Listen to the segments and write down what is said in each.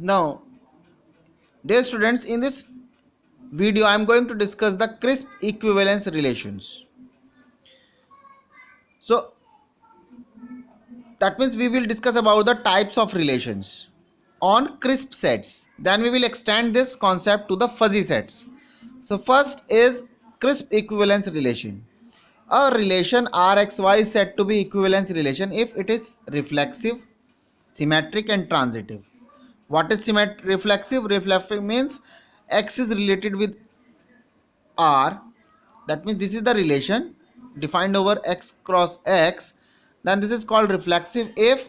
Now, dear students, in this video I am going to discuss the crisp equivalence relations. So that means we will discuss about the types of relations on crisp sets. Then we will extend this concept to the fuzzy sets. So first is crisp equivalence relation. A relation Rxy is said to be equivalence relation if it is reflexive, symmetric and transitive. What is reflexive? Reflexive means x is related with R. That means this is the relation defined over x cross x. Then this is called reflexive if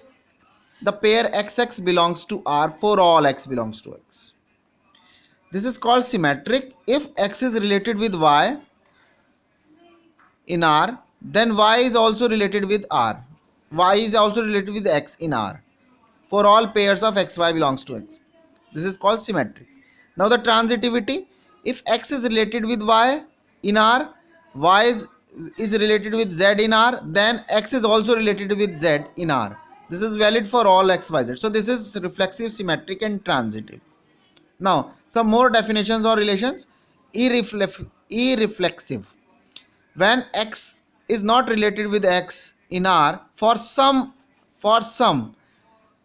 the pair xx belongs to R for all x belongs to x. This is called symmetric if x is related with y in R, then y is also related with R. Y is also related with x in R for all pairs of xy belongs to x. This is called symmetric. Now the transitivity, if x is related with y in R, y is related with z in R, then x is also related with z in R. This is valid for all x, y, z. So this is reflexive, symmetric and transitive. Now some more definitions or relations. Irreflexive. When x is not related with x in R, for some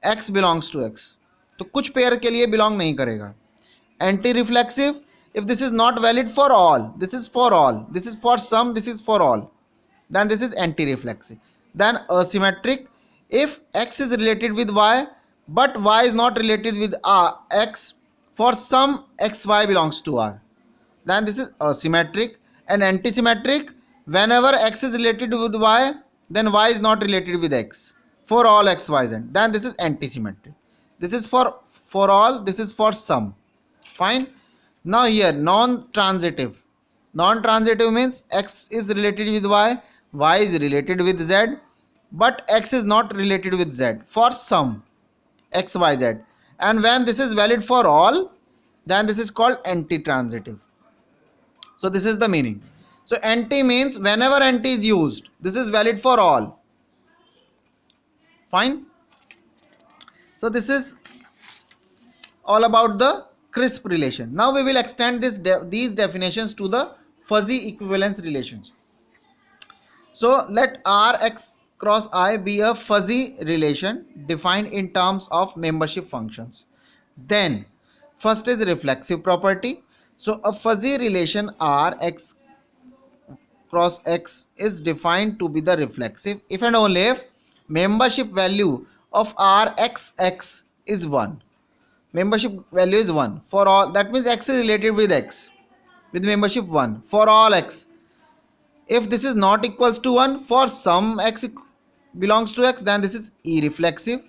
x belongs to x, तो कुछ pair के लिए belong नहीं करेगा. Anti reflexive, if this is not valid for all, this is for all, this is for some, this is for all, then this is anti reflexive. Then asymmetric, if x is related with y but y is not related with x, for some xy belongs to R, then this is asymmetric. And antisymmetric, whenever x is related with y, then y is not related with x for all x, y, z, then this is antisymmetric. This is for all, this is for some. Fine. Now here non-transitive. Non-transitive means x is related with y is related with z, but x is not related with z for some x, y, z. And when this is valid for all, then this is called anti-transitive. So this is the meaning. So anti means whenever anti is used, this is valid for all. Fine. So this is all about the crisp relation. Now we will extend these definitions to the fuzzy equivalence relations. So let Rx cross I be a fuzzy relation defined in terms of membership functions. Then first is reflexive property. So a fuzzy relation Rx cross x is defined to be the reflexive if and only if membership value of Rxx is 1. Membership value is 1 for all, that means x is related with x with membership 1 for all x. If this is not equals to 1 for some x belongs to x, then this is irreflexive.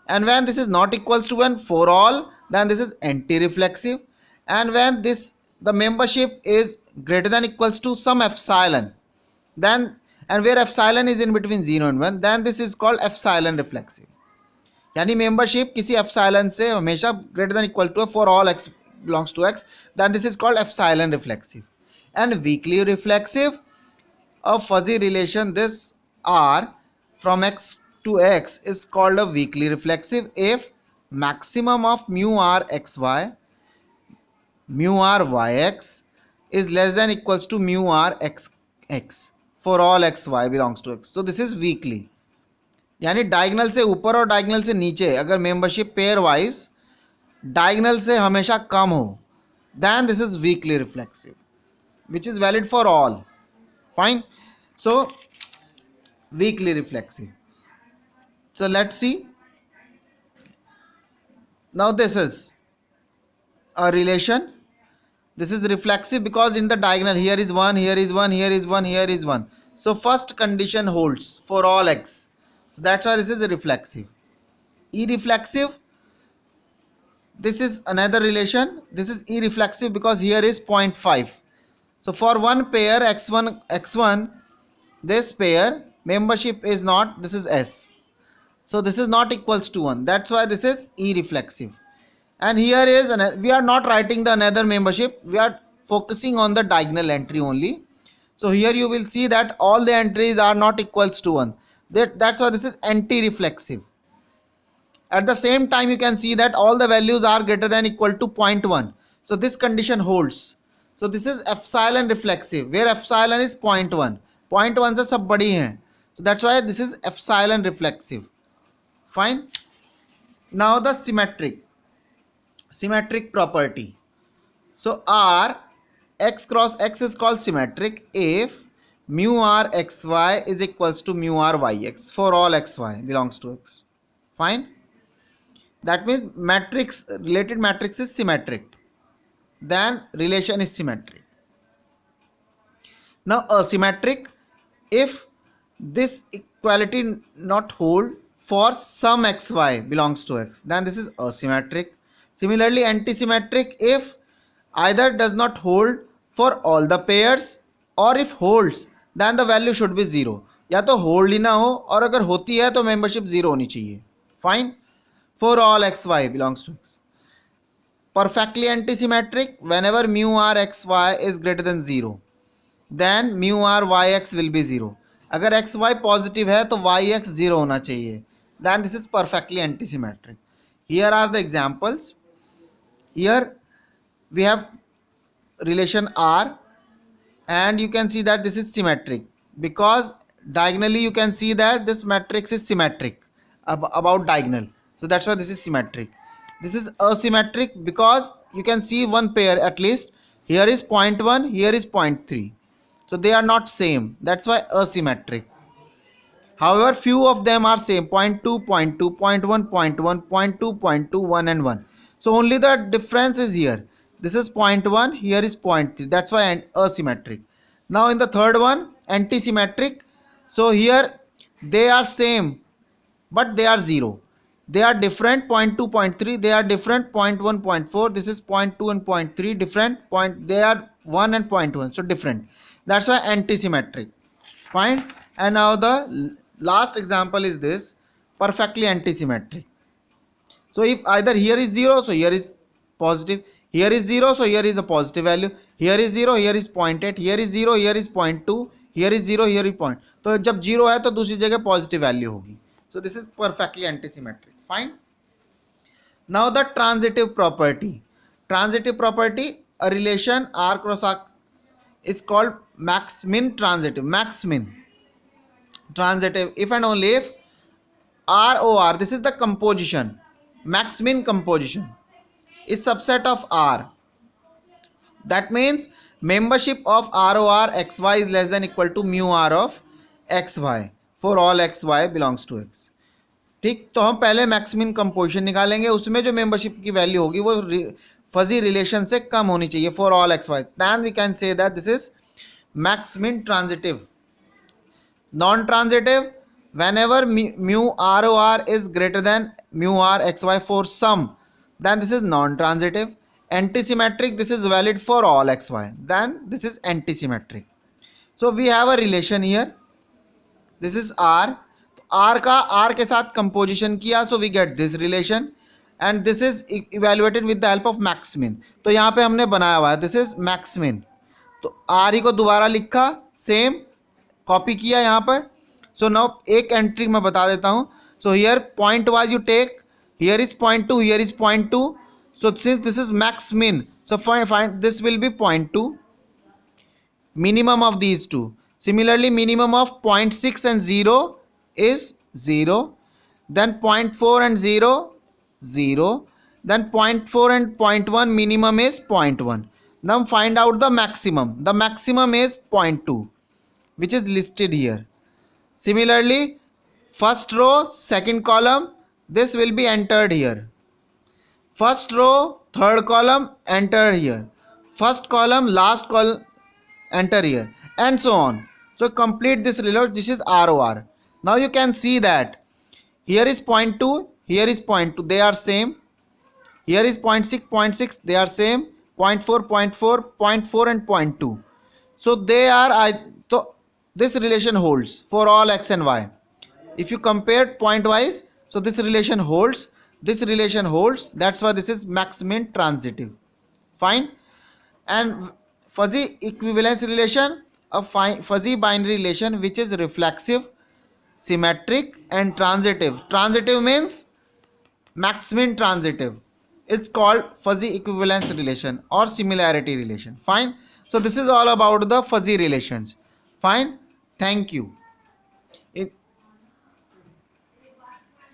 And when this is not equals to 1 for all, then this is anti-reflexive. And when the membership is greater than equals to some epsilon, then and where epsilon is in between 0 and 1, then this is called epsilon reflexive. यानी membership किसी epsilon से हमेशा greater than equal to for all x belongs to x, then this is called epsilon reflexive. And weakly reflexive, a fuzzy relation this R from x to x is called a weakly reflexive if maximum of mu R xy, mu R yx is less than equals to mu R xx for all xy belongs to x. So this is weakly. यानी diagonal से ऊपर और diagonal से नीचे अगर membership pair wise diagonal से हमेशा कम हो, then this is weakly reflexive which is valid for all. Fine. So weakly reflexive. So let's see. Now this is a relation. This is reflexive because in the diagonal here is 1, here is 1, here is 1, here is 1. So first condition holds for all x. So that's why this is a reflexive. Irreflexive, this is another relation. This is irreflexive because here is 0.5. So for one pair x1, this pair membership is not, this is s. So this is not equals to 1. That's why this is irreflexive. And here is, we are not writing the another membership. We are focusing on the diagonal entry only. So here you will see that all the entries are not equals to 1. That's why this is anti-reflexive. At the same time, you can see that all the values are greater than equal to 0.1. So this condition holds. So this is epsilon reflexive, where epsilon is 0.1. 0.1 से सब बड़ी हैं. So that's why this is epsilon reflexive. Fine. Now the symmetric property. So R x cross x is called symmetric if mu r xy is equals to mu r yx for all xy belongs to x. Fine. That means related matrix is symmetric. Then relation is symmetric. Now asymmetric if this equality not hold for some xy belongs to x, then this is asymmetric. Similarly antisymmetric if either does not hold for all the pairs or if holds then the value should be 0. या तो hold ही ना हो और अगर होती है तो membership 0 होनी चाहिए. Fine. For all xy belongs to x. Perfectly antisymmetric whenever mu r xy is greater than 0, then mu r yx will be 0. अगर xy पॉजिटिव है तो yx 0 होना चाहिए. Then this is perfectly antisymmetric. Here are the examples. Here we have relation R and you can see that this is symmetric because diagonally you can see that this matrix is symmetric about diagonal. So that's why this is symmetric. This is asymmetric because you can see one pair at least. Here is 0.1, here is 0.3. So they are not same. That's why asymmetric. However, few of them are same. 0.2, 0.2, 0.1, 0.1, 0.2, 0.2, 1 and 1. So only the difference is here. This is 0.1, here is 0.3. That's why asymmetric. Now in the third one, antisymmetric. So here they are same, but they are 0. They are different 0.2, 0.3. They are different 0.1, 0.4. This is 0.2 and 0.3 different. They are 1 and 0.1. So different. That's why antisymmetric. Fine. And now the last example is this, perfectly antisymmetric. So if either here is 0, so here is positive. Here is 0, so here is a positive value. Here is 0, here is 0.8. Here is 0, here is 0.2. Here is 0, here is 0. तो जब 0 है तो दूसरी जगह positive value होगी. So this is perfectly antisymmetric. Fine. Now the transitive property. Transitive property, a relation R cross R is called max-min transitive. Max-min transitive if and only if ROR, this is the composition, max-min composition is subset of R. That means membership of ROR xy is less than equal to mu R of xy for all xy belongs to x. ठीक, तो हम पहले maximin composition निकालेंगे, उसमें जो membership की value होगी वो फजी रिलेशन से कम होनी चाहिए for all x y. Then we can say that this is maximin transitive. Non transitive whenever mu ROR is greater than mu R xy for some, then this is non-transitive. Antisymmetric, this is valid for all xy, then this is antisymmetric. So we have a relation here. This is R. R का R के साथ composition किया, so we get this relation and this is evaluated with the help of max-min. तो यहाँ पे हमने बनाया हुआ है this is max-min. तो R ही को दोबारा लिखा, same copy किया यहाँ पर. So now एक entry मैं बता देता हूँ. So here point wise you take, here is 0.2, here is 0.2. So since this is max-min, so find this will be 0.2. Minimum of these two. Similarly, minimum of 0.6 and 0 is 0. Then 0.4 and 0, 0. Then 0.4 and 0.1 minimum is 0.1. Now find out the maximum. The maximum is 0.2, which is listed here. Similarly, first row, second column, this will be entered here. First row, third column, enter here. First column, last column, enter here, and so on. So complete this relation. This is ROR. Now you can see that here is 0.2, here is 0.2, they are same. Here is 0.6, 0.6, they are same. 0.4, 0.4, 0.4 and 0.2. So they are, so this relation holds for all x and y. If you compare point wise, so this relation holds, this relation holds. That's why this is max-min transitive. Fine. And fuzzy equivalence relation, a fuzzy binary relation which is reflexive, symmetric and transitive. Transitive means Maximin transitive is called fuzzy equivalence relation or similarity relation. Fine. So this is all about the fuzzy relations. Fine. Thank you.